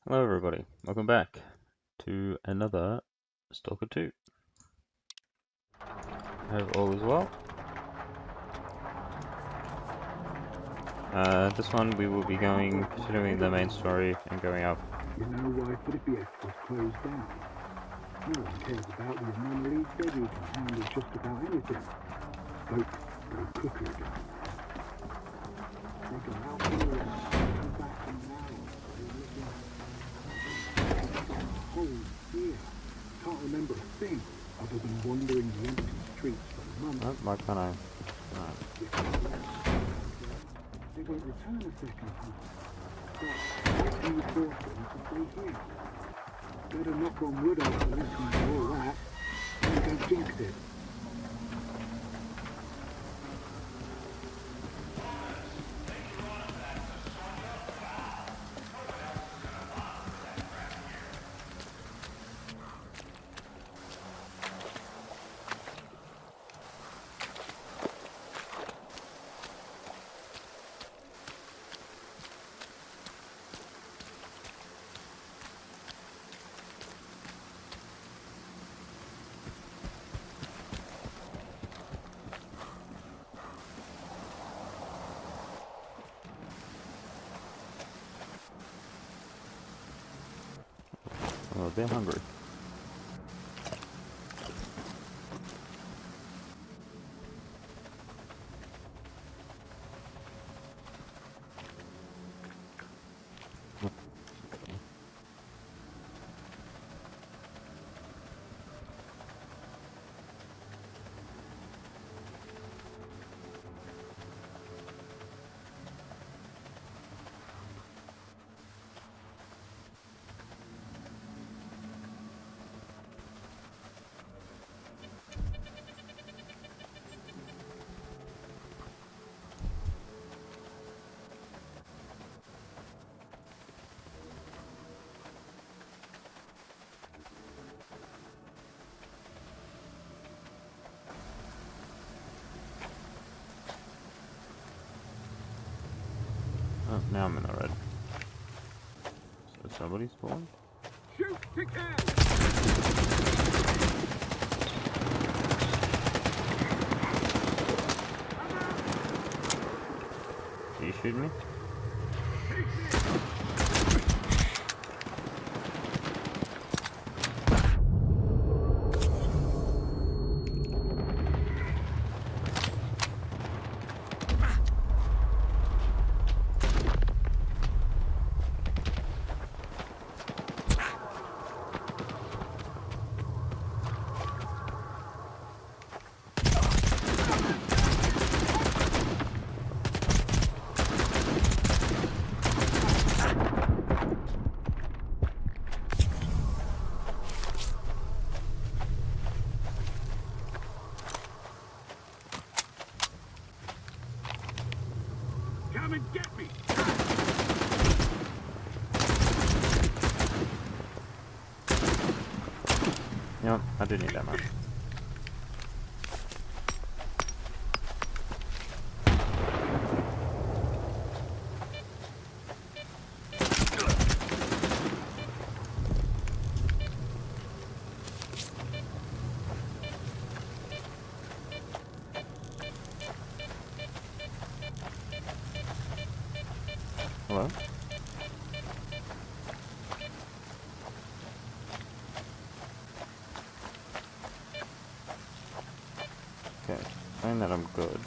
Hello everybody, welcome back to another Stalker 2. Hope all is well. This one we will be continuing the main story and going up. You know why Philippiac was closed down? No one cares about the anomalies. Debbie can handle just about anything. Folks go cuckoo. They go out here and come back in an hour. They're looking for a whole year. Can't remember a thing other than wandering the empty streets for months. Oh, why can't I? Alright. They won't return a second time. But how can you force them to stay here? Better knock on wood after listening to all that. Don't jinx it. I'm a bit hungry. Oh, now I'm in the red. So somebody spawned? Shoot to kill! Did you shoot me? Come and get me! You know what? I didn't need that much. Hello? Okay, saying that I'm good.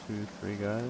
2, 3 guys.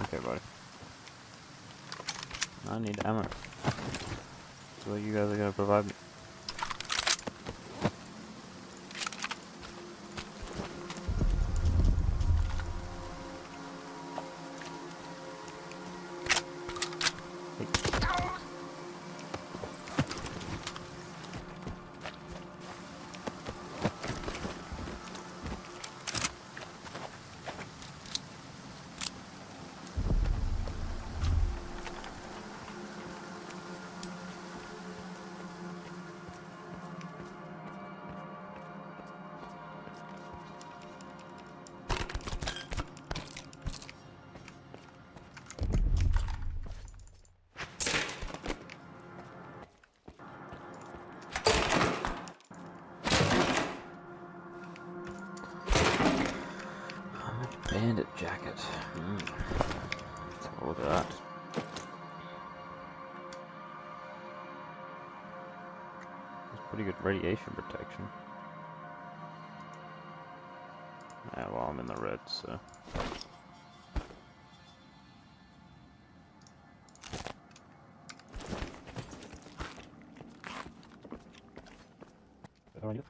Okay, buddy. I need ammo. So you guys are gonna provide me. Bandit jacket. Let's have a look at that. It's pretty good radiation protection. Yeah, well, I'm in the red, so. How are you?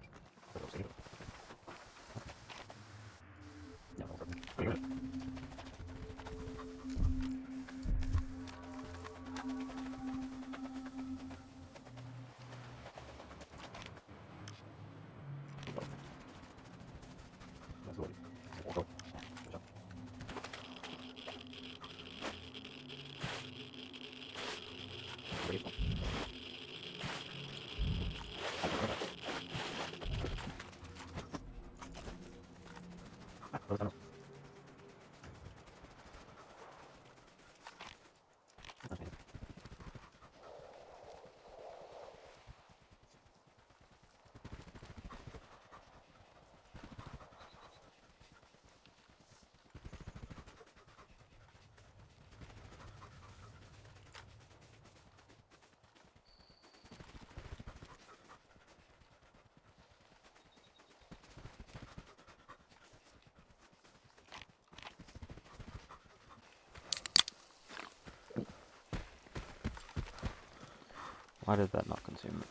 Why did that not consume it?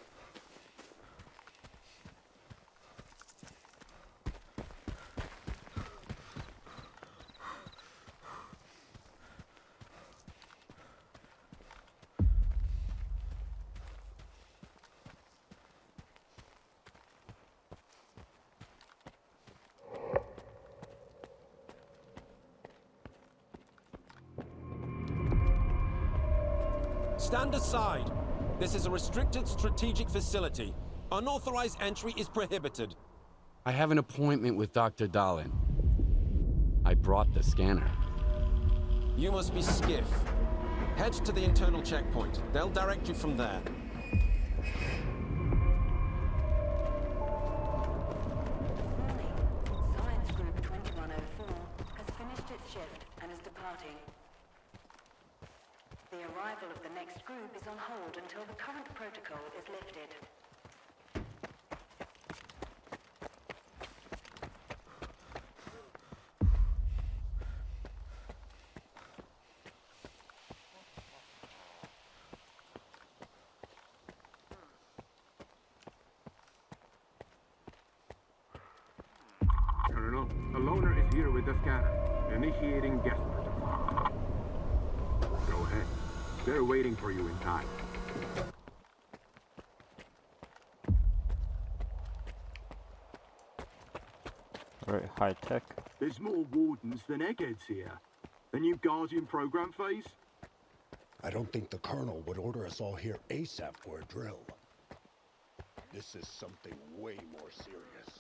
Stand aside. This is a restricted strategic facility. Unauthorized entry is prohibited. I have an appointment with Dr. Dahlin. I brought the scanner. You must be Skiff. Head to the internal checkpoint. They'll direct you from there. Science Group 2104 has finished its shift and is departing. The arrival of the next group is on hold until the current protocol is lifted. Colonel, the loner is here with the scanner. Initiating guest protocol. Go ahead. They're waiting for you in time. Very high tech. There's more wardens than eggheads here. A new Guardian program phase? I don't think the Colonel would order us all here ASAP for a drill. This is something way more serious.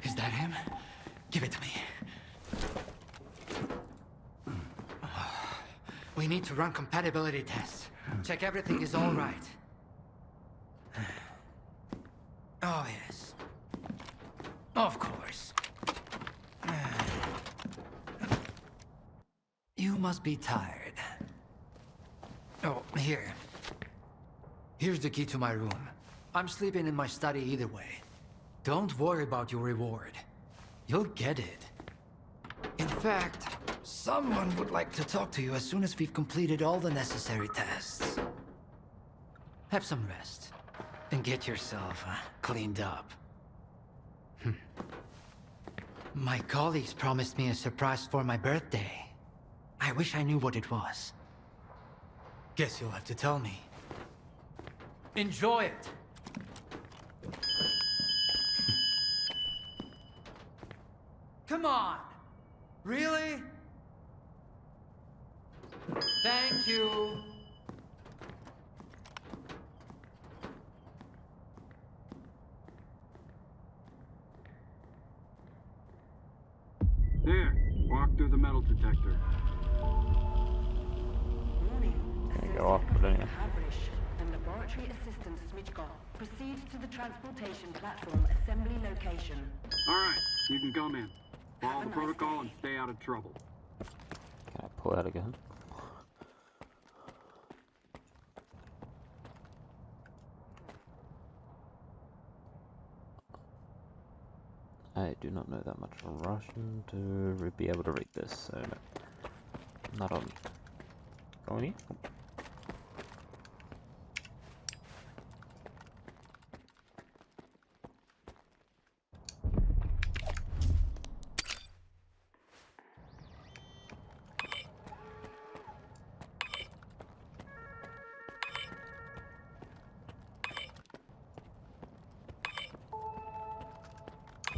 Is that him? Give it to me. We need to run compatibility tests. Check everything is all right. Oh, yes. Of course. You must be tired. Oh, here. Here's the key to my room. I'm sleeping in my study either way. Don't worry about your reward. You'll get it. In fact, someone would like to talk to you as soon as we've completed all the necessary tests. Have some rest, and get yourself cleaned up. My colleagues promised me a surprise for my birthday. I wish I knew what it was. Guess you'll have to tell me. Enjoy it! Come on! Really? Thank you! There, walk through the metal detector. Warning. Can you go off, but anyway. Havrish and Laboratory Assistant Smitchko. Proceed to the transportation platform assembly location. Alright, you can come in. Follow Have a the nice protocol day. and stay out of trouble. Can I pull out again? I do not know that much Russian to be able to read this, so no. Not on. Going here?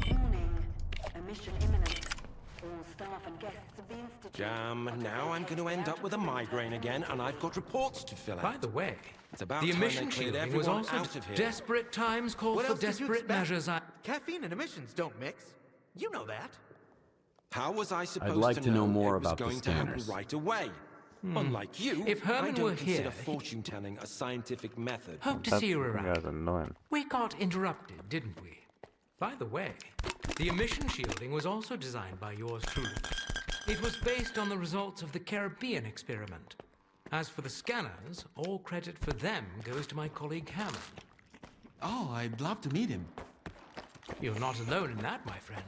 Warning. Emission imminent. All staff and guests of the Institute... Damn, now I'm going to end up with a migraine again, and I've got reports to fill out. By the way, It's about the time they emission cleared shielding was everyone also out of here. desperate times call What for else did you desperate expect? measures. Caffeine and emissions don't mix. You know that. How was I supposed like to know more it was about the going to happen scanners. right away? Unlike you, If I Herman don't were consider here, fortune-telling a scientific method. Hope to That see you fucking around. guy's annoying. We got interrupted, didn't we? By the way, the emission shielding was also designed by yours truly. It was based on the results of the Caribbean experiment. As for the scanners, all credit for them goes to my colleague Hammond. Oh, I'd love to meet him. You're not alone in that, my friend.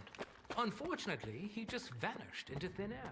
Unfortunately, he just vanished into thin air.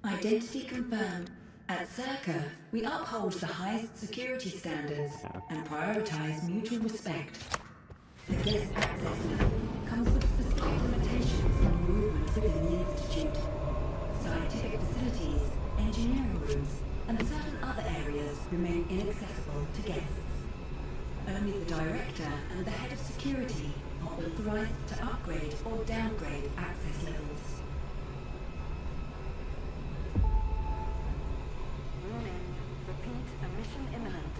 Identity confirmed. At Stalker, we uphold the highest security standards and prioritize mutual respect. The guest access level comes with specific limitations on movement within the Institute. Scientific facilities, engineering rooms, and certain other areas remain inaccessible to guests. Only the Director and the Head of Security are authorized to upgrade or downgrade access levels. Warning. Repeat, emission imminent.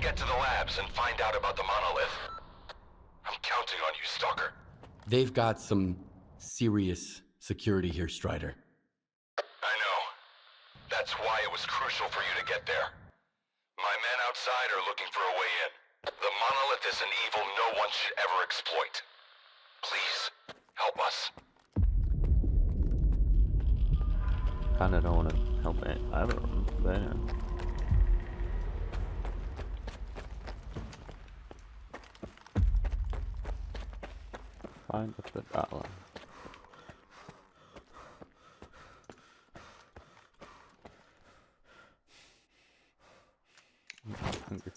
get to the labs and find out about the monolith. I'm counting on you, Stalker. They've got some serious security here, Strider. I know. That's why it was crucial for you to get there. My men outside are looking for a way in. The monolith is an evil no one should ever exploit. Please, help us. Kinda don't want to help either of them, but anyway. Find the dollar. I'm hungry.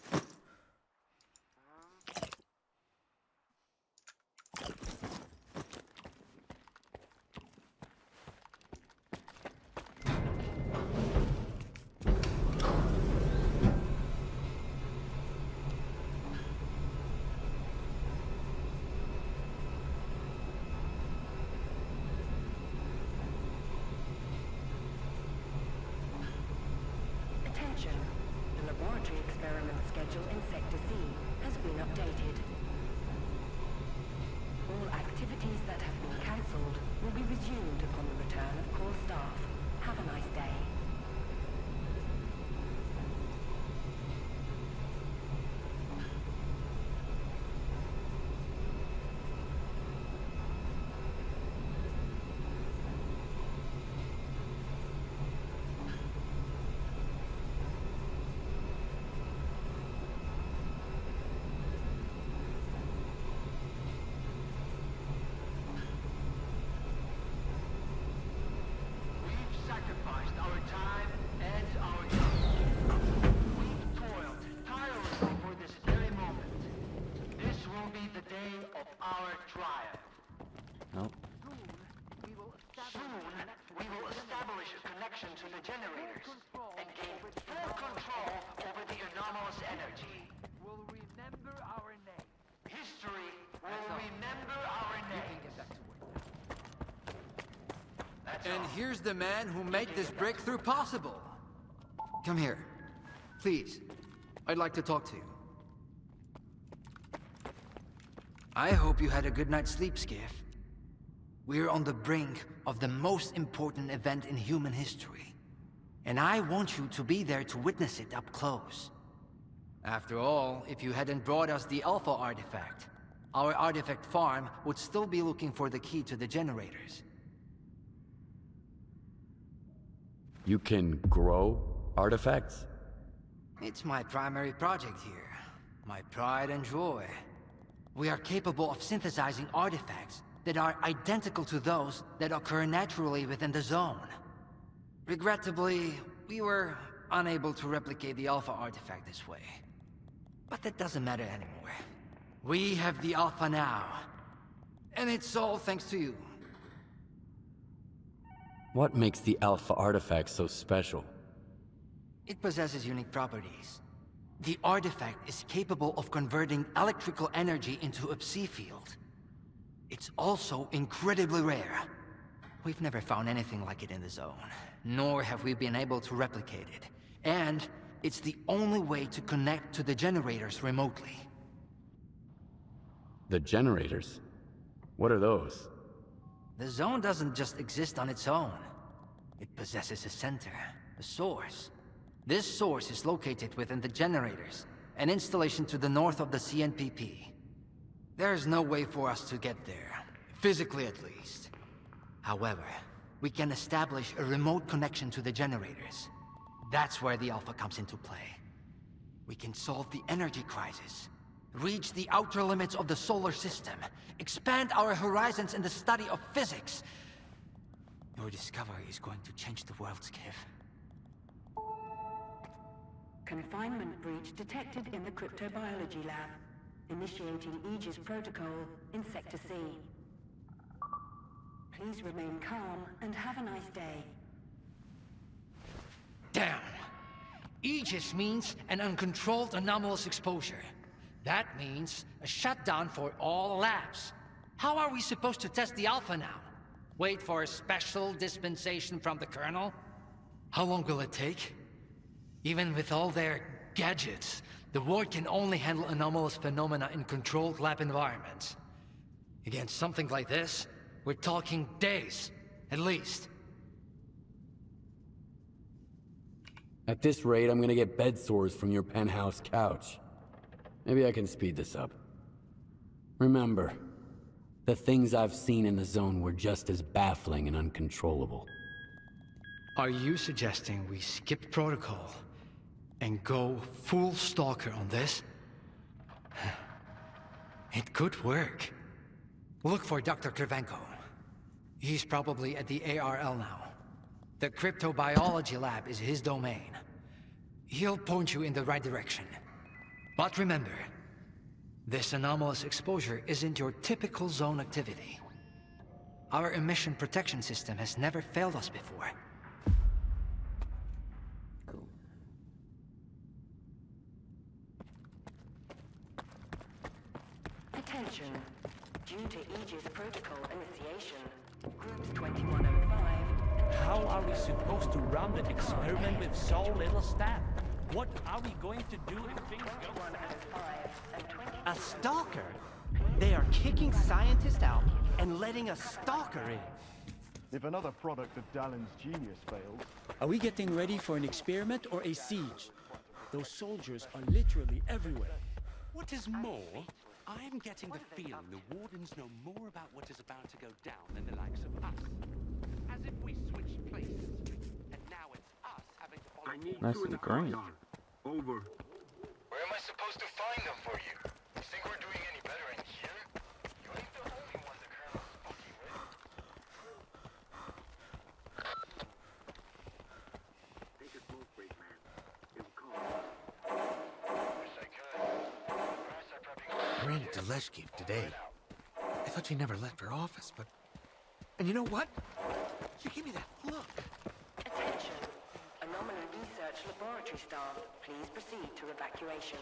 Attention. The laboratory experiment schedule in Sector C has been updated. All activities that have been cancelled will be resumed upon the return of core staff. Have a nice day. Sacrificed our time and our youth. We've toiled tirelessly for this very moment. This will be the day of our triumph. Nope. Soon, we will establish a connection to the generators and gain full control over the anomalous energy. We'll remember our name. History will remember our name. And here's the man who made this breakthrough possible. Come here. Please. I'd like to talk to you. I hope you had a good night's sleep, Skiff. We're on the brink of the most important event in human history. And I want you to be there to witness it up close. After all, if you hadn't brought us the Alpha artifact, our artifact farm would still be looking for the key to the generators. You can grow artifacts? It's my primary project here. My pride and joy. We are capable of synthesizing artifacts that are identical to those that occur naturally within the zone. Regrettably, we were unable to replicate the Alpha artifact this way. But that doesn't matter anymore. We have the Alpha now. And it's all thanks to you. What makes the Alpha artifact so special? It possesses unique properties. The artifact is capable of converting electrical energy into a psi field. It's also incredibly rare. We've never found anything like it in the zone, nor have we been able to replicate it. And it's the only way to connect to the generators remotely. The generators? What are those? The zone doesn't just exist on its own. It possesses a center, a source. This source is located within the generators, an installation to the north of the CNPP. There's no way for us to get there, physically at least. However, we can establish a remote connection to the generators. That's where the Alpha comes into play. We can solve the energy crisis, reach the outer limits of the solar system, expand our horizons in the study of physics. Your discovery is going to change the world, Skiff. Confinement breach detected in the cryptobiology lab. Initiating Aegis protocol in Sector C. Please remain calm and have a nice day. Damn! Aegis means an uncontrolled anomalous exposure. That means a shutdown for all labs. How are we supposed to test the Alpha now? Wait for a special dispensation from the Colonel? How long will it take? Even with all their gadgets, The ward can only handle anomalous phenomena in controlled lab environments. Against something like this, we're talking days, at least. At this rate, I'm gonna get bed sores from your penthouse couch. Maybe I can speed this up. Remember, the things I've seen in the zone were just as baffling and uncontrollable. Are you suggesting we skip protocol and go full Stalker on this? It could work. Look for Dr. Krivenko. He's probably at the ARL now. The cryptobiology lab is his domain. He'll point you in the right direction. But remember, this anomalous exposure isn't your typical zone activity. Our emission protection system has never failed us before. Cool. Attention. Due to Aegis protocol initiation, groups 2105 and How are we supposed to run the experiment with so little staff? What are we going to do if things go bad? A stalker? They are kicking scientists out and letting a stalker in. If another product of Dallin's genius fails, Are we getting ready for an experiment or a siege? Those soldiers are literally everywhere. What is more, I'm getting the feeling the wardens know more about what is about to go down than the likes of us. As if we switched places, and now it's us having to follow... I need Nice two in and the green. courtyard. Over. Where am I supposed to find them for you? You think we're doing any better in here? You ain't the only one the Colonel's fucking with. Take a smoke break, man. It'll come. Wish I could. Perhaps I probably... Ran into Leshkev today. I thought she never left her office, but... And you know what? She gave me that look. Attention. Anomaly Research Laboratory staff, please proceed to evacuation.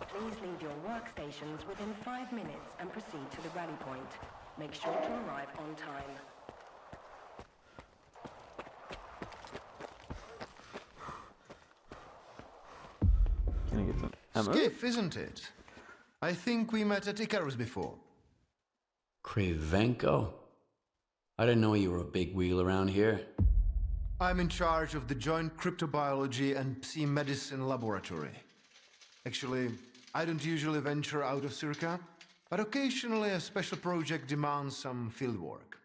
Please leave your workstations within 5 minutes and proceed to the rally point. Make sure to arrive on time. Can I get some ammo? Skiff, isn't it? I think we met at Icarus before. Krivenko? I didn't know you were a big wheel around here. I'm in charge of the Joint Cryptobiology and Psi-Medicine Laboratory. Actually, I don't usually venture out of Circa, but occasionally a special project demands some field work.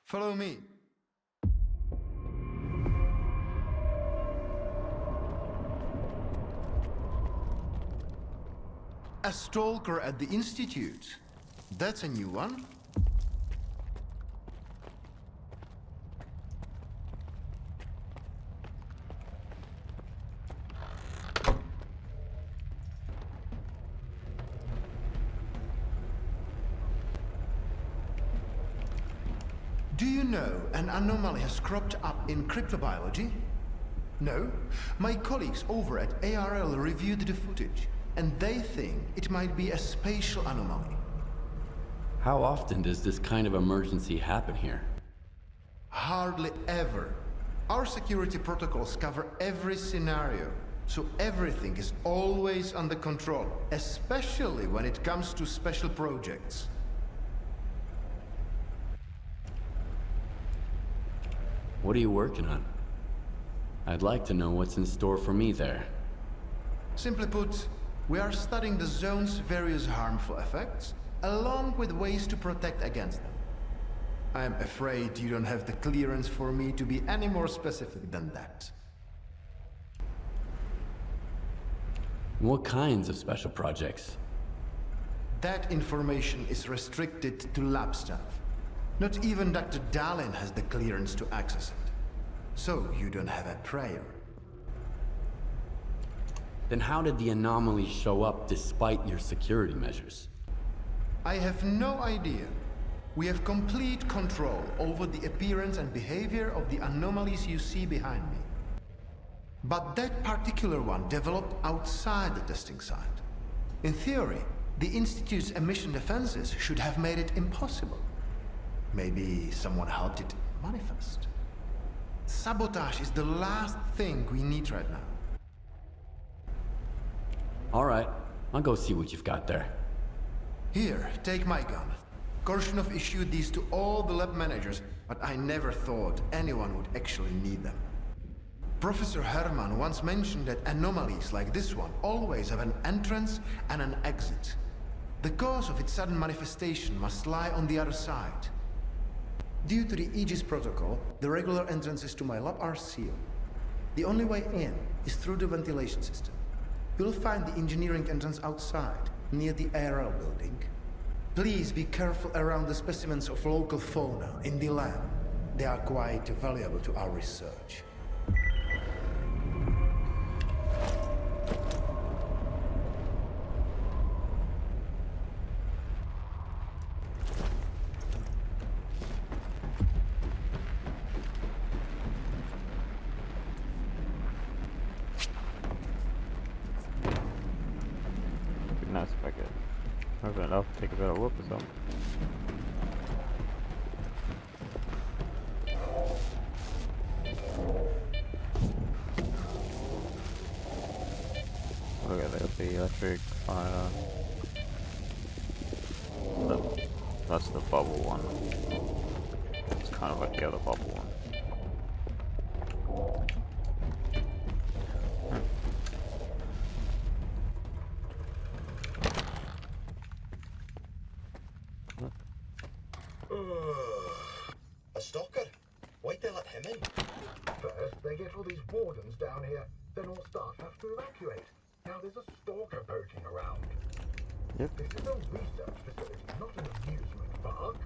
Follow me. A stalker at the Institute. That's a new one. Do you know an anomaly has cropped up in cryptobiology? No? My colleagues over at ARL reviewed the footage, and they think it might be a spatial anomaly. How often does this kind of emergency happen here? Hardly ever. Our security protocols cover every scenario, so everything is always under control, especially when it comes to special projects. What are you working on? I'd like to know what's in store for me there. Simply put, we are studying the zone's various harmful effects, along with ways to protect against them. I'm afraid you don't have the clearance for me to be any more specific than that. What kinds of special projects? That information is restricted to lab staff. Not even Dr. Dallin has the clearance to access it. So you don't have a prayer. Then how did the anomaly show up despite your security measures? I have no idea. We have complete control over the appearance and behavior of the anomalies you see behind me. But that particular one developed outside the testing site. In theory, the Institute's emission defenses should have made it impossible. Maybe someone helped it manifest. Sabotage is the last thing we need right now. All right, I'll go see what you've got there. Here, take my gun. Korshunov issued these to all the lab managers, but I never thought anyone would actually need them. Professor Herman once mentioned that anomalies like this one always have an entrance and an exit. The cause of its sudden manifestation must lie on the other side. Due to the Aegis protocol, the regular entrances to my lab are sealed. The only way in is through the ventilation system. You'll find the engineering entrance outside, near the ARL building. Please be careful around the specimens of local fauna in the lab. They are quite valuable to our research. Be nice if I could open it up, take a bit of whoop or something. Look at that, the electric fire. That's the bubble one. It's kind of like the other bubble one. A stalker? Why'd they let him in? First, they get all these wardens down here, then all staff have to evacuate. Now there's a stalker poaching around. Yep. This is a research facility, not an amusement park.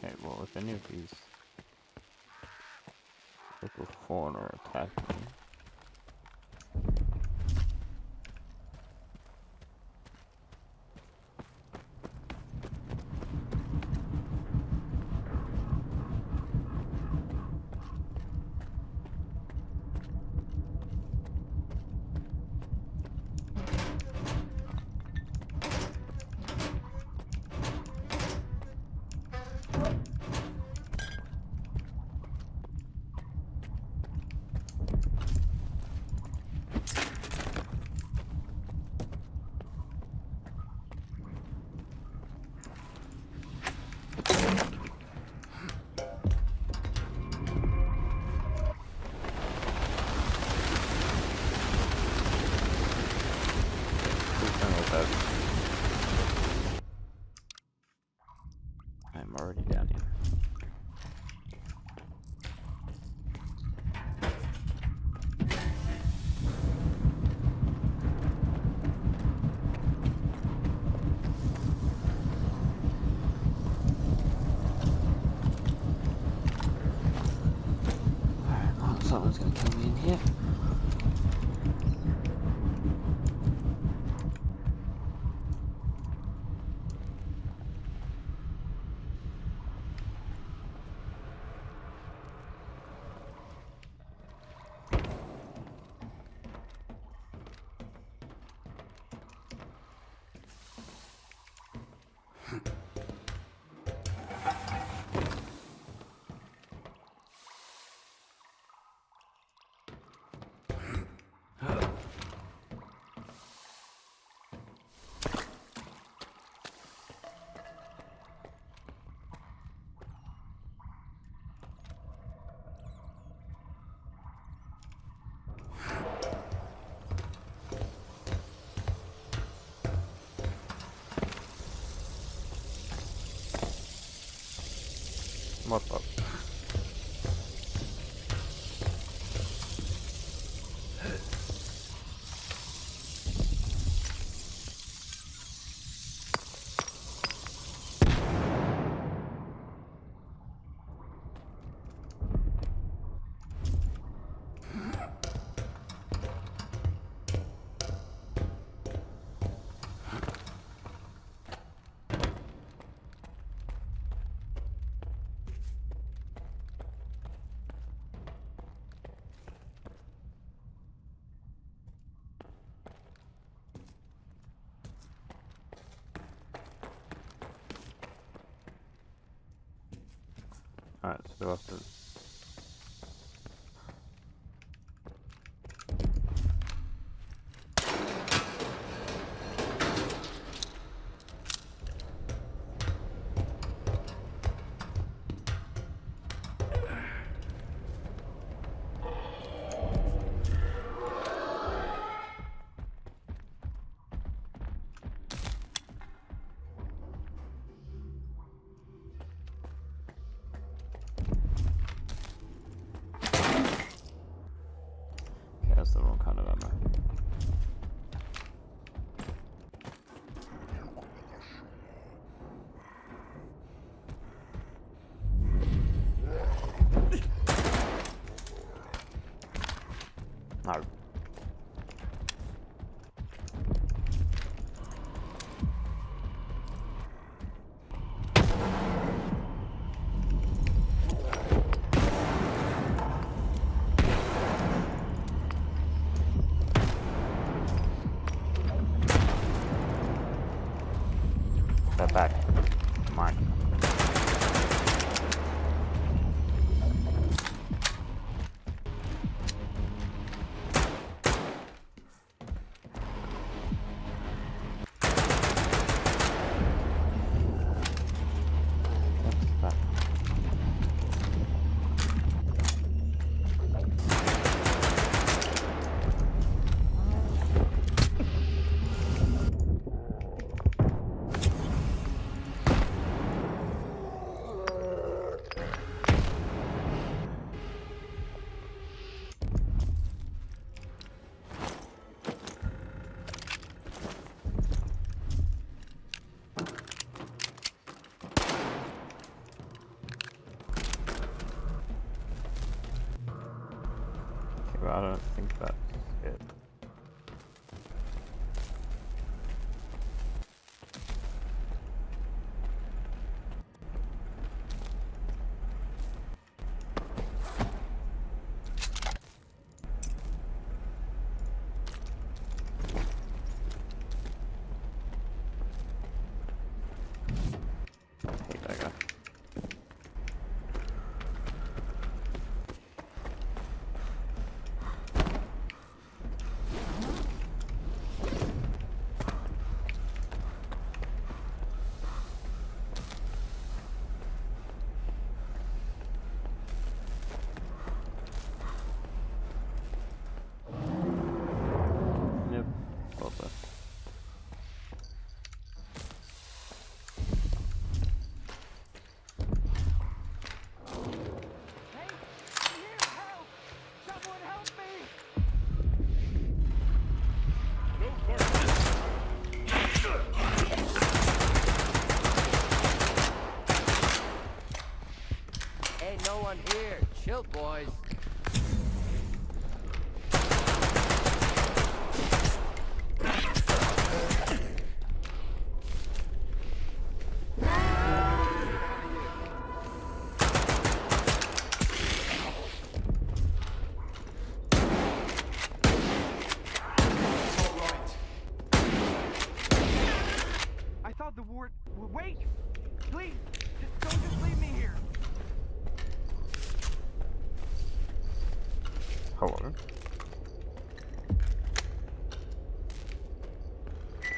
Okay, well, if any of these local fauna are attacking me, I'm already down here. Alright, well, someone's gonna kill me in here. What the? Alright, so do I have to... Okay, that's the wrong kind of ammo. No. Step back. Come on. I don't think that's it. I hate that guy. Yep, thought so. Ain't no one here. Chill, boys. I thought the ward... Wait! Please! Don't just leave me here! Hello?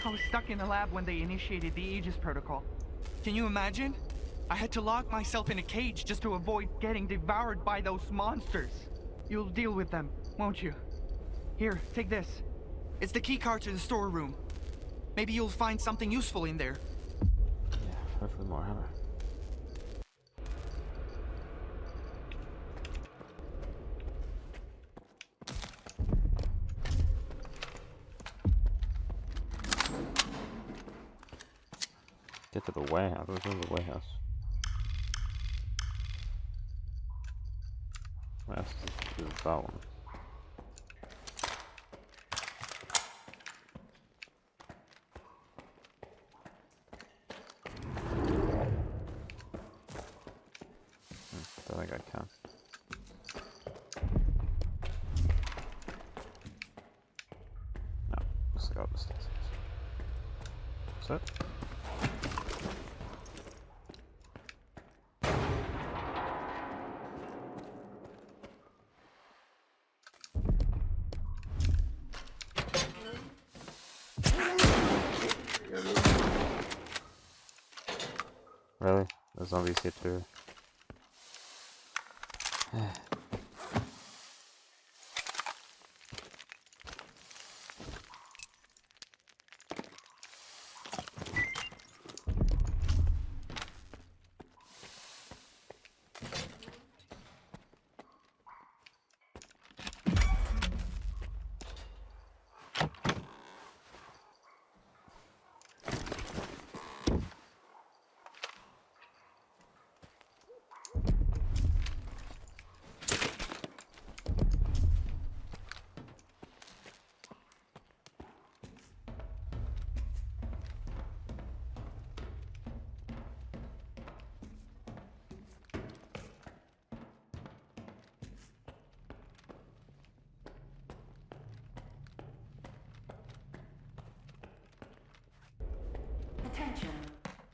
I was stuck in the lab when they initiated the Aegis protocol. Can you imagine? I had to lock myself in a cage just to avoid getting devoured by those monsters. You'll deal with them, won't you? Here, take this. It's the keycard to the storeroom. Maybe you'll find something useful in there. Yeah, hopefully more ammo. Get to the warehouse. Where's the warehouse? Warehouse is that one. Don't think I can. No, let's go up the stairs. That's it. Really? The zombies here too. Attention.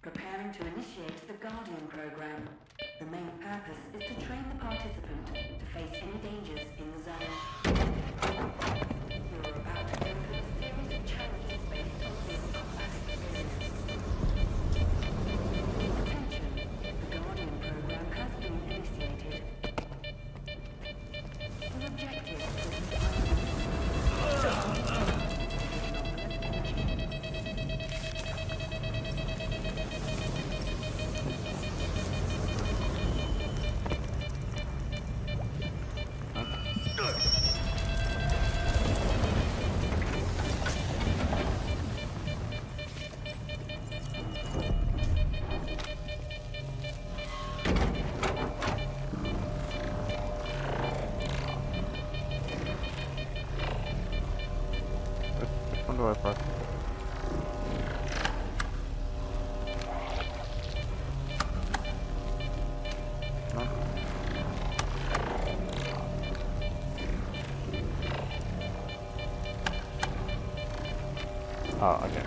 Preparing to initiate the Guardian program. The main purpose is to train the participant to face any dangers in the zone. You're about to go through a series of challenges based on real combat experience. Attention. The Guardian program has been initiated. The objective is to Oh, okay.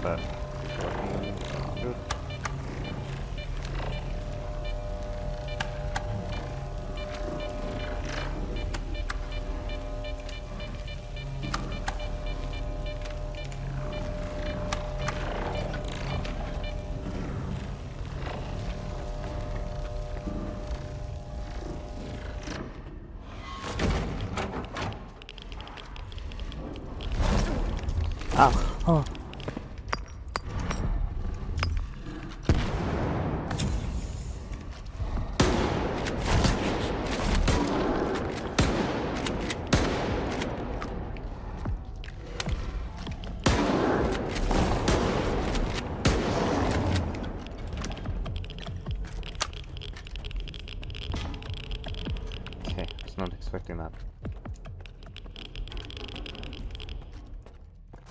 But good. Ow. Oh. Okay, I was not expecting that.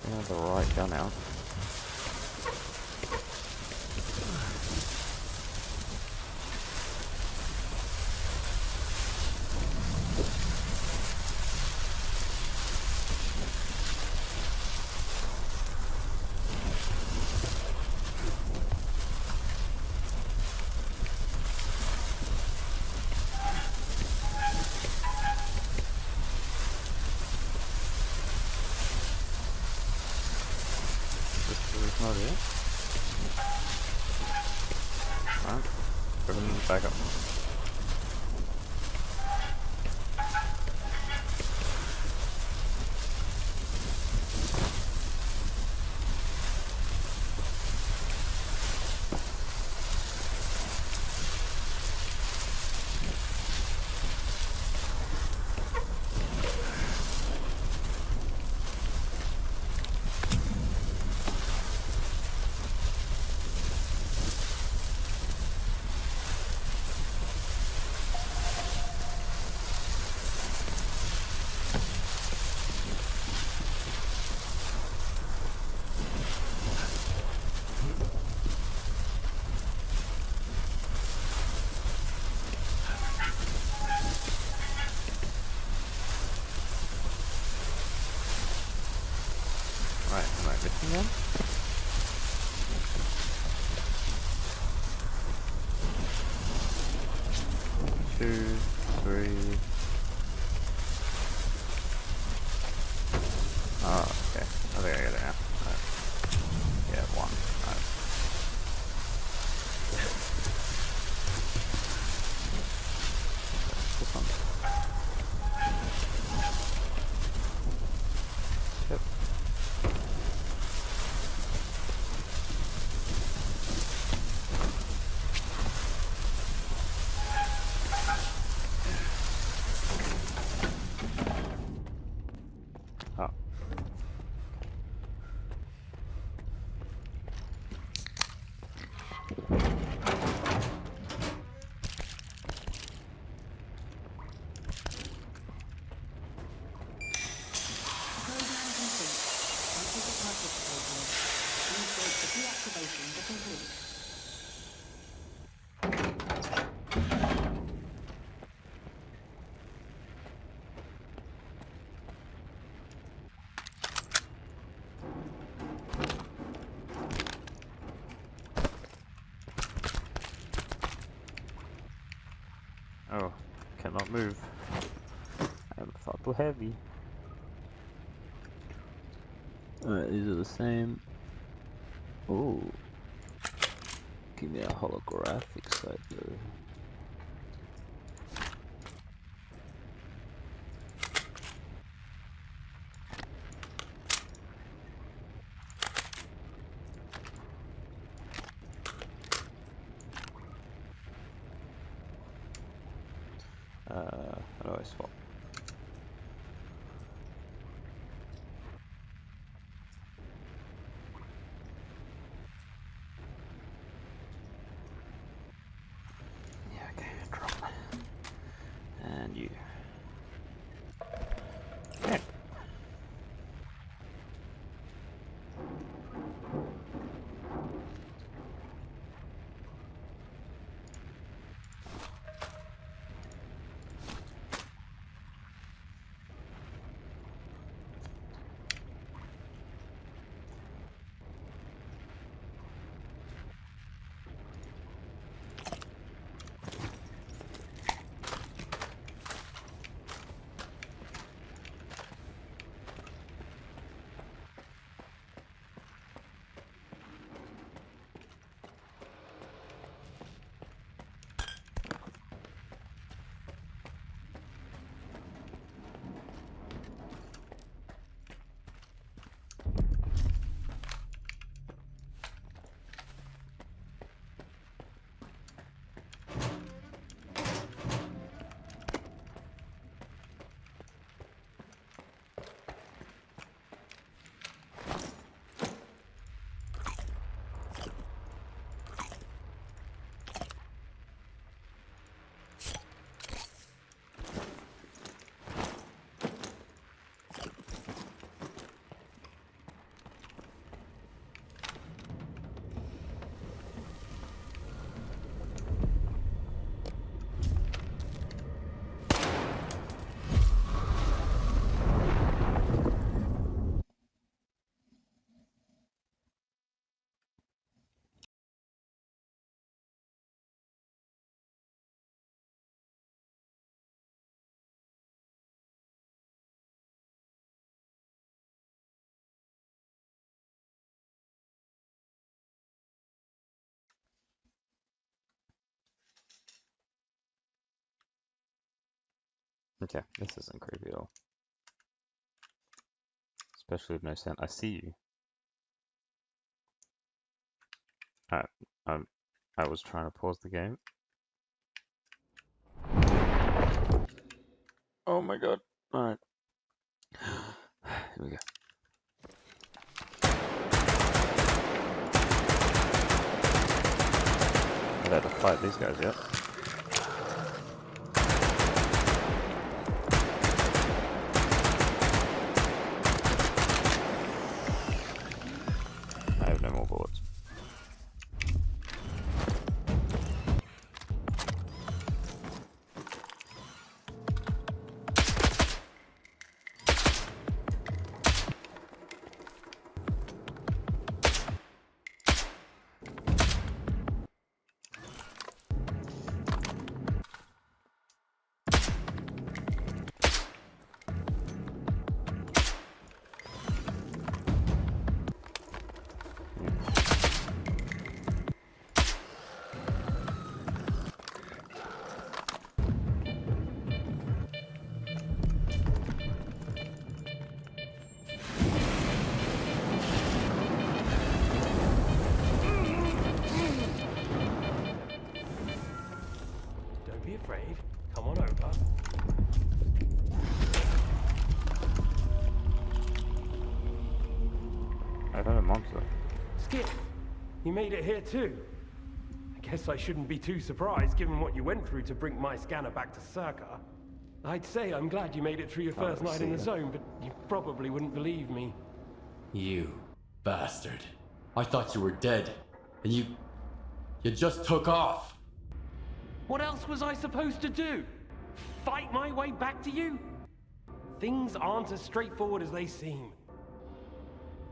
Yeah, the right gun out. Not it. Alright, everything back up. Right, am I missing one? Two, three. Oh, okay. Activation complete. Oh, cannot move. I'm far too heavy. Alright, these are the same. Oh, give me a holographic sight though. How do I swap? Yeah, okay, drop. And you. Yeah. Okay, this isn't creepy at all. Especially with no sound. I see you. Alright, I was trying to pause the game. Oh my god. Alright. Here we go. I've had to fight these guys yet. I have no more bullets. Don't be afraid. Come on over. I found a monster. Skip, you made it here too. I guess I shouldn't be too surprised given what you went through to bring my scanner back to Stalker. I'd say I'm glad you made it through your first night in the zone, but you probably wouldn't believe me. You bastard. I thought you were dead, and you just took off. What else was I supposed to do? Fight my way back to you? Things aren't as straightforward as they seem.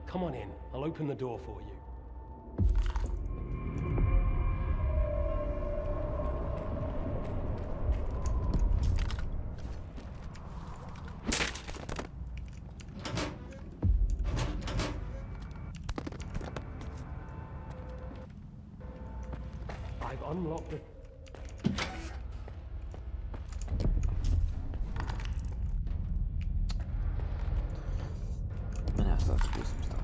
Come on in, I'll open the door for you. I've unlocked the... Yeah, so let's do some stuff.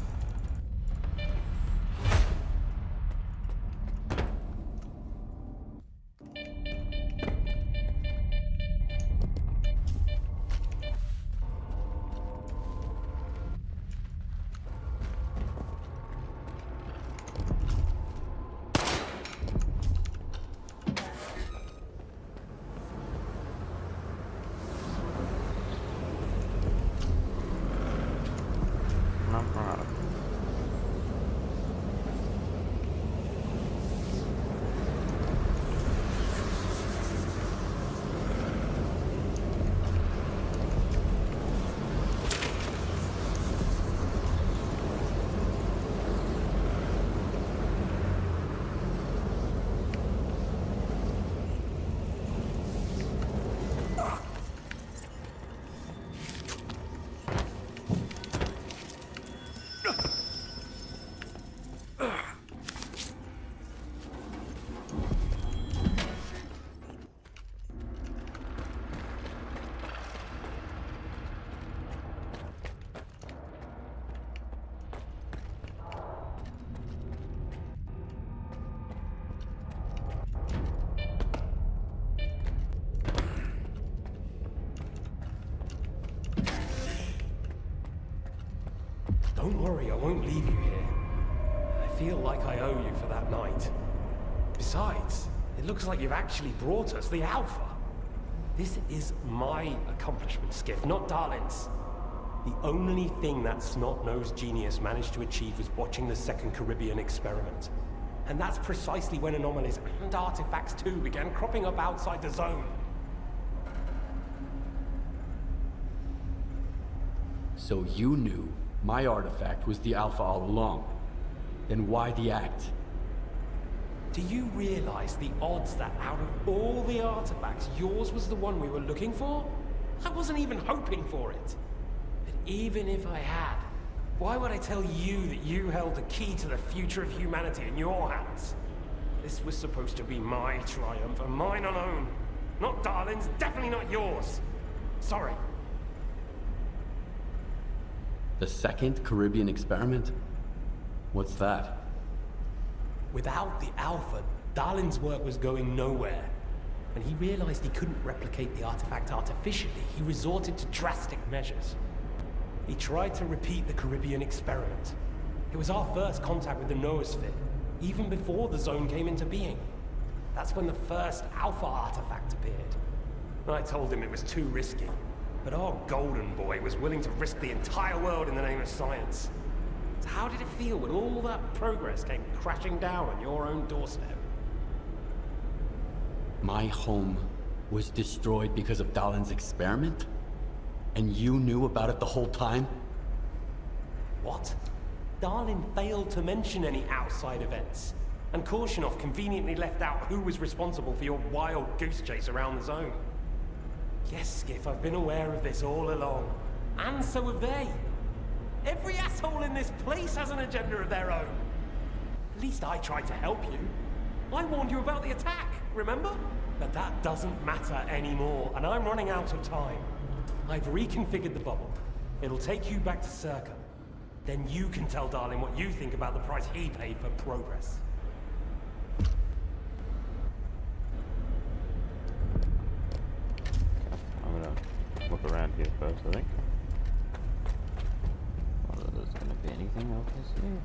Don't worry, I won't leave you here. I feel like I owe you for that night. Besides, it looks like you've actually brought us the Alpha. This is my accomplishment, Skiff, not Darlin's. The only thing that snot-nosed genius managed to achieve was watching the second Caribbean experiment. And that's precisely when anomalies and artifacts too began cropping up outside the zone. So you knew my artifact was the Alpha all along. Then why the act? Do you realize the odds that out of all the artifacts, yours was the one we were looking for? I wasn't even hoping for it. But even if I had, why would I tell you that you held the key to the future of humanity in your hands? This was supposed to be my triumph, and mine alone. Not Darlin's, definitely not yours. Sorry. The second Caribbean experiment? What's that? Without the Alpha, Darlin's work was going nowhere. When he realized he couldn't replicate the artifact artificially, he resorted to drastic measures. He tried to repeat the Caribbean experiment. It was our first contact with the noosphere, even before the zone came into being. That's when the first Alpha artifact appeared. I told him it was too risky, but our golden boy was willing to risk the entire world in the name of science. So how did it feel when all that progress came crashing down on your own doorstep? My home was destroyed because of Dalin's experiment? And you knew about it the whole time? What? Darlin failed to mention any outside events, and Korshunov conveniently left out who was responsible for your wild goose chase around the zone. Yes, Skiff, I've been aware of this all along. And so have they. Every asshole in this place has an agenda of their own. At least I tried to help you. I warned you about the attack, remember? But that doesn't matter anymore, and I'm running out of time. I've reconfigured the bubble. It'll take you back to Circa. Then you can tell Darlin what you think about the price he paid for progress. I'm gonna look around here first, I think. Whether there's gonna be anything else here.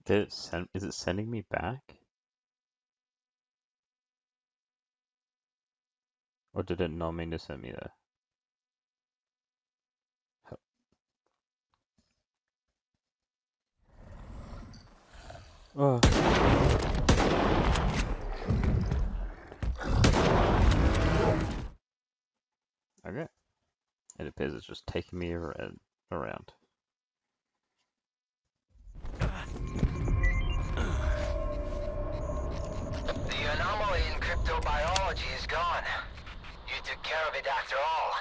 Did it send? Is it sending me back? Or did it not mean to send me there? Oh. Okay. It appears it's just taking me around. The anomaly in cryptobiology is gone. You took care of it after all.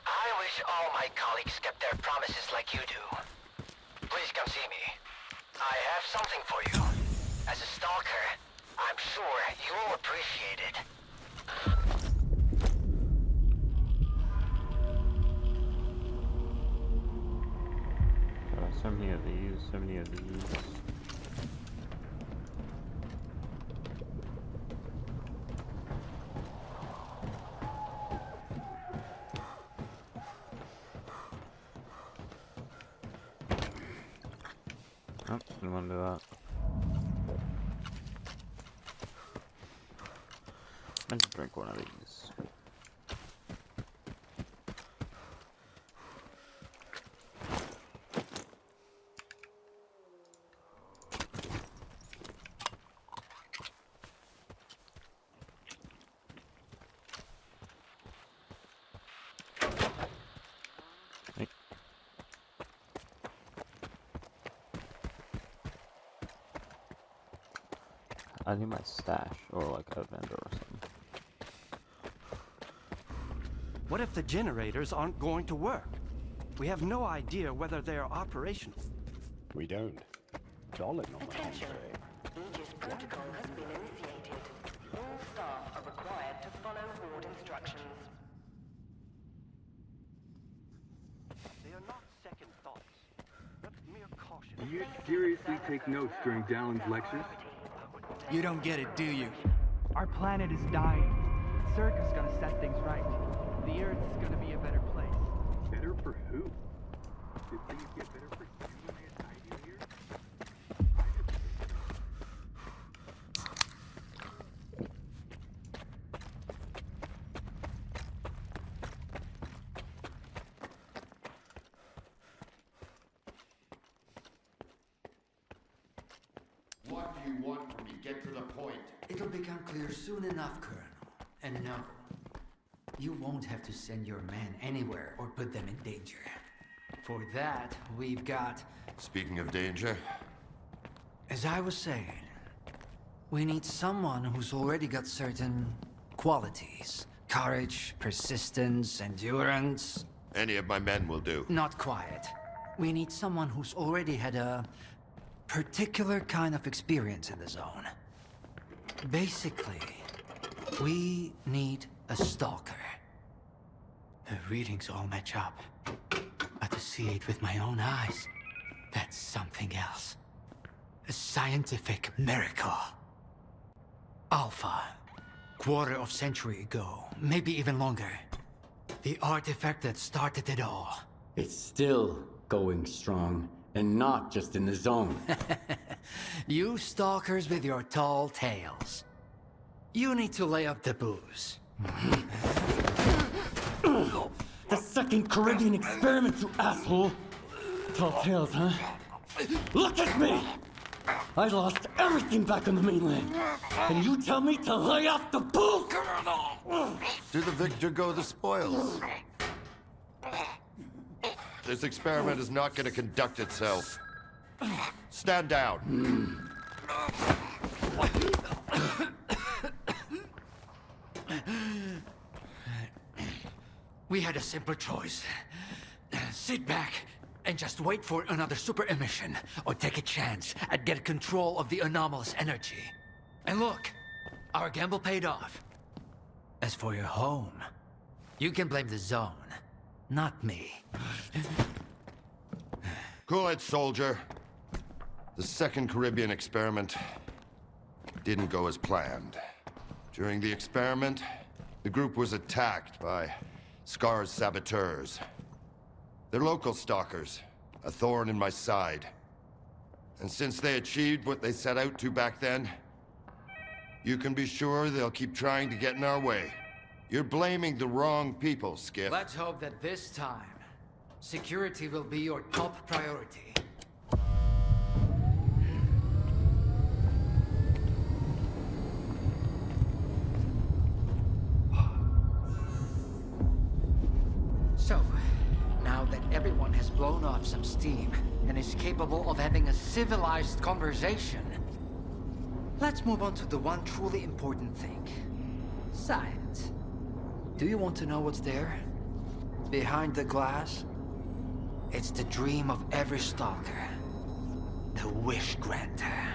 I wish all my colleagues kept their promises like you do. Please come see me. I have something for you. As a stalker, I'm sure you'll appreciate it. So many of these, so many of these. Oh, didn't want to do that. I need to drink one of these. I need my stash, or like a vendor or something. What if the generators aren't going to work? We have no idea whether they are operational. We don't. Darling, on the Attention. contrary. Aegis protocol has been initiated. All staff are required to follow ward instructions. They are not second thoughts, but mere caution. Do you seriously take notes during Dallon's lectures? You don't get it, do you? Our planet is dying. Circa's gonna set things right. The Earth is gonna be a better place. Better for who? Did things get better for you when they assigned you here? What do you want from me? Get to the point. It'll become clear soon enough, Colonel. And no, you won't have to send your men anywhere or put them in danger. For that, we've got... Speaking of danger... As I was saying, we need someone who's already got certain qualities. Courage, persistence, endurance. Any of my men will do. Not quiet. We need someone who's already had a particular kind of experience in the zone. Basically, we need a stalker. The readings all match up. But to see it with my own eyes, that's something else. A scientific miracle. Alpha. Quarter of century ago, maybe even longer. The artifact that started it all. It's still going strong, and not just in the zone. You stalkers with your tall tales. You need to lay up the booze. The second Caribbean experiment, you asshole! Tall tales, huh? Look at me! I lost everything back on the mainland. And you tell me to lay off the booze? To the victor go the spoils. This experiment is not going to conduct itself. Stand down. We had a simple choice. Sit back and just wait for another super emission, or take a chance at getting control of the anomalous energy. And look, our gamble paid off. As for your home, you can blame the zone, not me. Cool it, soldier. The second Caribbean experiment didn't go as planned. During the experiment, the group was attacked by Scar's saboteurs. They're local stalkers, a thorn in my side. And since they achieved what they set out to back then, you can be sure they'll keep trying to get in our way. You're blaming the wrong people, Skiff. Let's hope that this time, security will be your top priority. So, now that everyone has blown off some steam and is capable of having a civilized conversation, let's move on to the one truly important thing. Science. Do you want to know what's there? Behind the glass? It's the dream of every Stalker. The Wish Granter.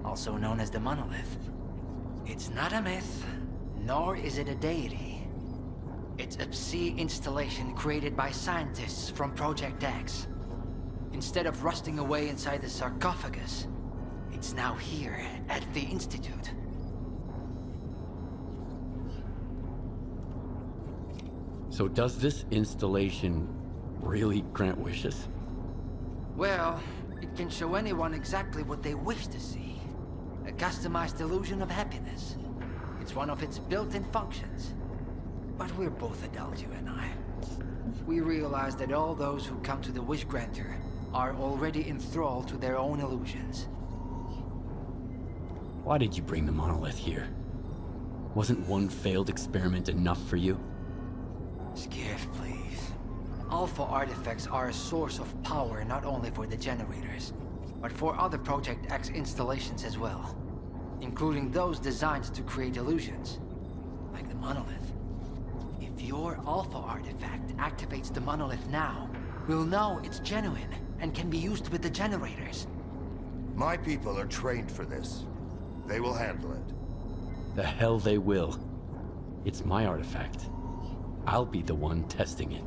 Also known as the Monolith. It's not a myth, nor is it a deity. It's a Psi installation created by scientists from Project X. Instead of rusting away inside the sarcophagus, it's now here at the Institute. So does this installation really grant wishes? Well, it can show anyone exactly what they wish to see. A customized illusion of happiness. It's one of its built-in functions. But we're both adults, you and I. We realize that all those who come to the Wish Granter are already enthralled to their own illusions. Why did you bring the monolith here? Wasn't one failed experiment enough for you? Skiff, please. Alpha artifacts are a source of power not only for the generators, but for other Project X installations as well. Including those designed to create illusions, like the monolith. If your Alpha artifact activates the monolith now, we'll know it's genuine and can be used with the generators. My people are trained for this. They will handle it. The hell they will. It's my artifact. I'll be the one testing it.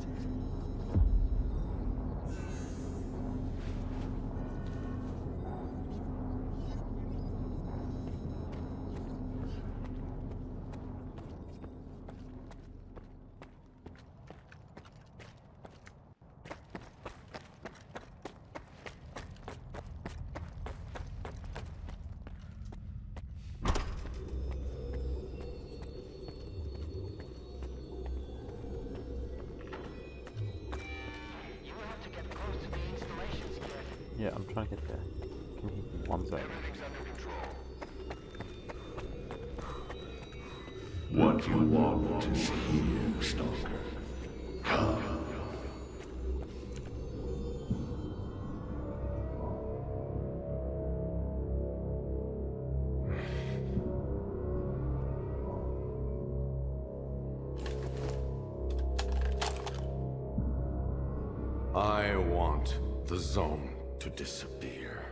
Yeah, I'm trying to get there. Can you give me 1 sec? What you want is here, Stalker. Come. I want the zone to disappear.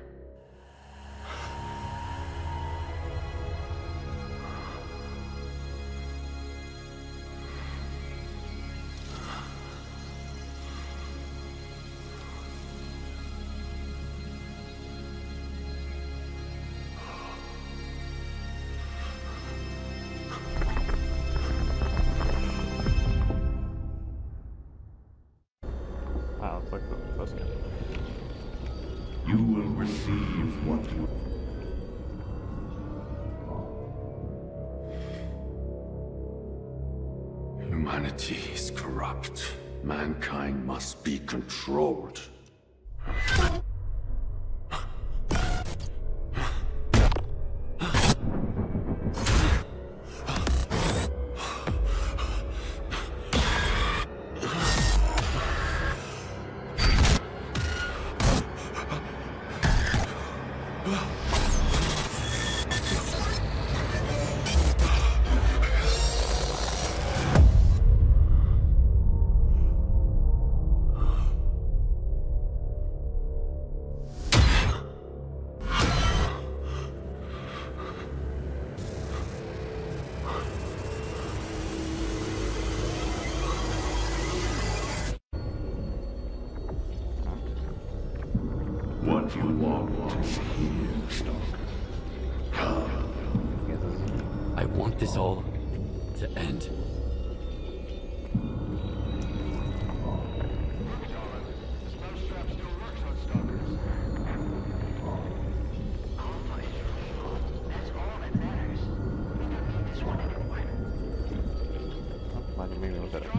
Wow, it's like the first game. You will receive what you... Humanity is corrupt. Mankind must be controlled. What you want is here, Stalker. Come. I want this all to end. doesn't mean we look at it.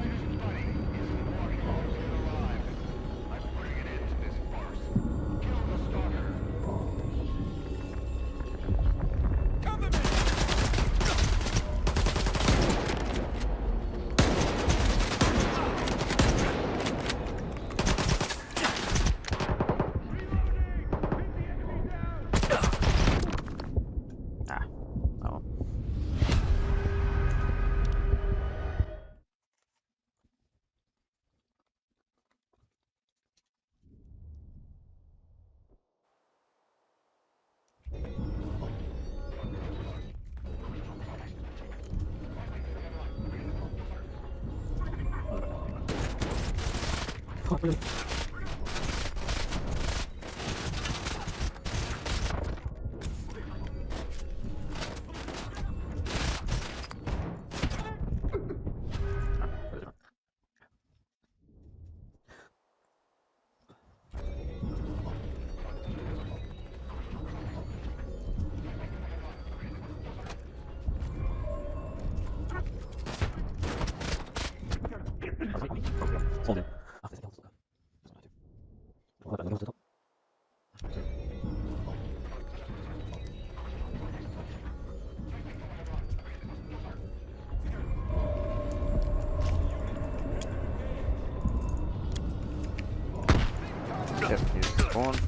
Yep, he's spawned.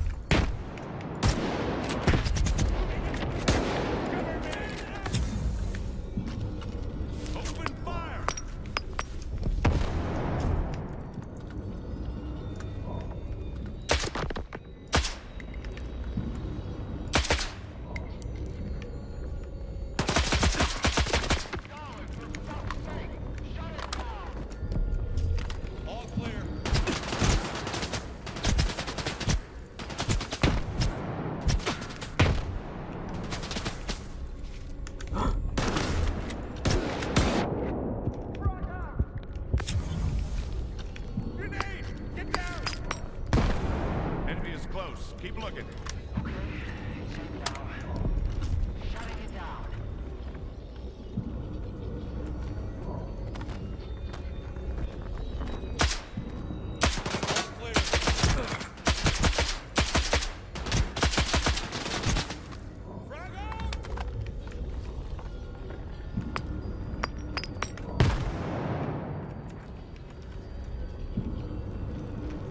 Keep looking.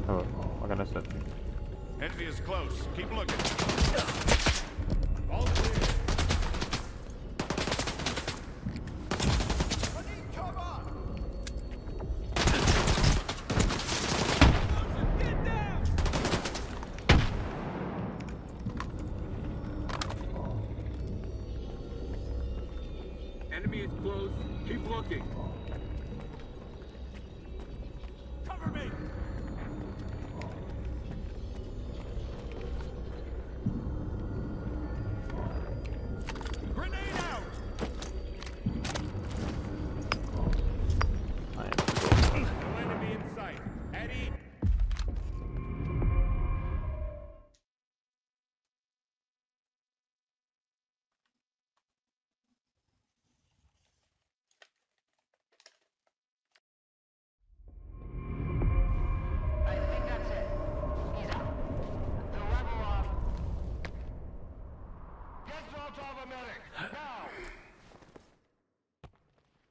Oh, what can I say? Enemy is close. Keep looking. All clear. Enemy is close. Keep looking. Cover me.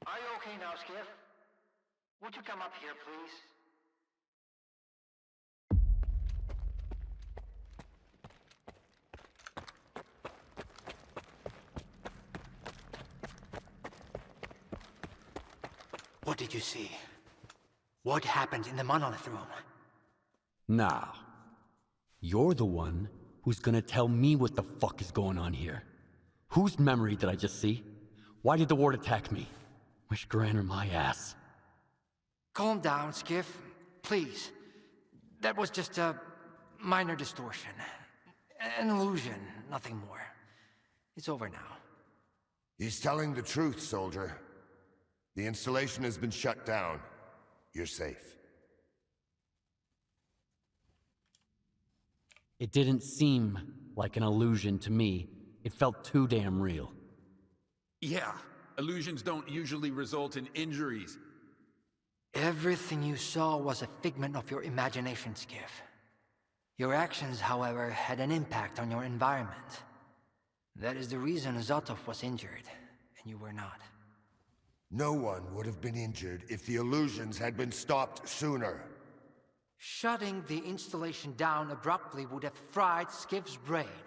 Are you okay now, Skiff? Would you come up here, please? What did you see? What happened in the monolith room? Now, you're the one who's gonna tell me what the fuck is going on here. Whose memory did I just see? Why did the ward attack me? Wish Granner my ass. Calm down, Skiff. Please. That was just a minor distortion. An illusion, nothing more. It's over now. He's telling the truth, soldier. The installation has been shut down. You're safe. It didn't seem like an illusion to me. It felt too damn real. Yeah, illusions don't usually result in injuries. Everything you saw was a figment of your imagination, Skiff. Your actions, however, had an impact on your environment. That is the reason Zotov was injured, and you were not. No one would have been injured if the illusions had been stopped sooner. Shutting the installation down abruptly would have fried Skiff's brain.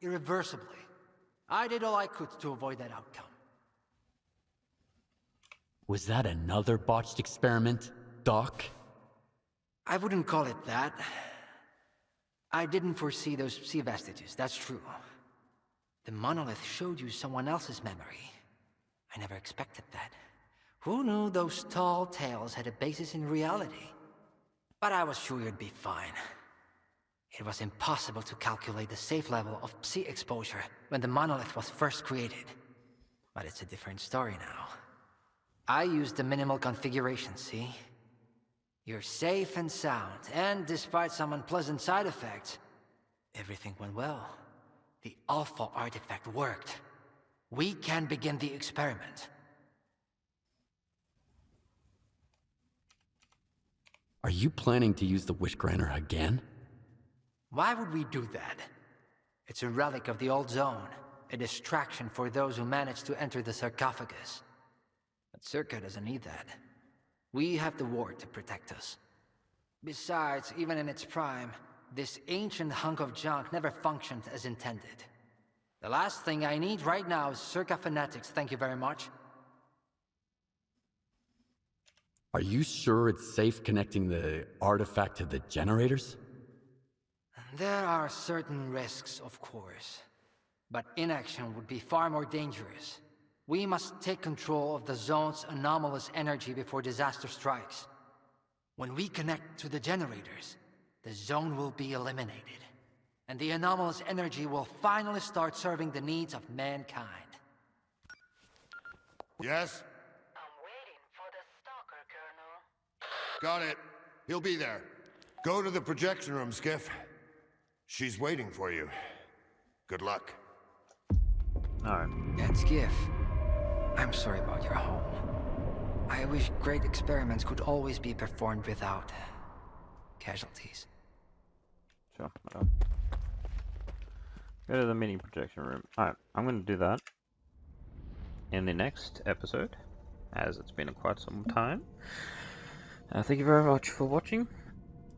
Irreversibly. I did all I could to avoid that outcome. Was that another botched experiment, Doc? I wouldn't call it that. I didn't foresee those sea vestiges, that's true. The monolith showed you someone else's memory. I never expected that. Who knew those tall tales had a basis in reality? But I was sure you'd be fine. It was impossible to calculate the safe level of Psi exposure when the monolith was first created. But it's a different story now. I used the minimal configuration, see? You're safe and sound, and despite some unpleasant side effects, everything went well. The Alpha artifact worked. We can begin the experiment. Are you planning to use the Wish Granter again? Why would we do that? It's a relic of the old zone, a distraction for those who manage to enter the sarcophagus. But Circa doesn't need that. We have the ward to protect us. Besides, even in its prime, this ancient hunk of junk never functioned as intended. The last thing I need right now is Circa fanatics, thank you very much. Are you sure it's safe connecting the artifact to the generators? There are certain risks, of course. But inaction would be far more dangerous. We must take control of the zone's anomalous energy before disaster strikes. When we connect to the generators, the zone will be eliminated. And the anomalous energy will finally start serving the needs of mankind. Yes? I'm waiting for the Stalker, Colonel. Got it. He'll be there. Go to the projection room, Skiff. She's waiting for you. Good luck. Alright. And Skiff, I'm sorry about your home. I wish great experiments could always be performed without casualties. Sure, whatever. Go to the mini projection room. Alright, I'm going to do that in the next episode, as it's been quite some time. Thank you very much for watching.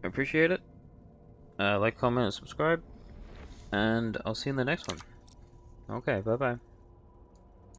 I appreciate it. Like, comment, and subscribe. And I'll see you in the next one. Okay, bye-bye.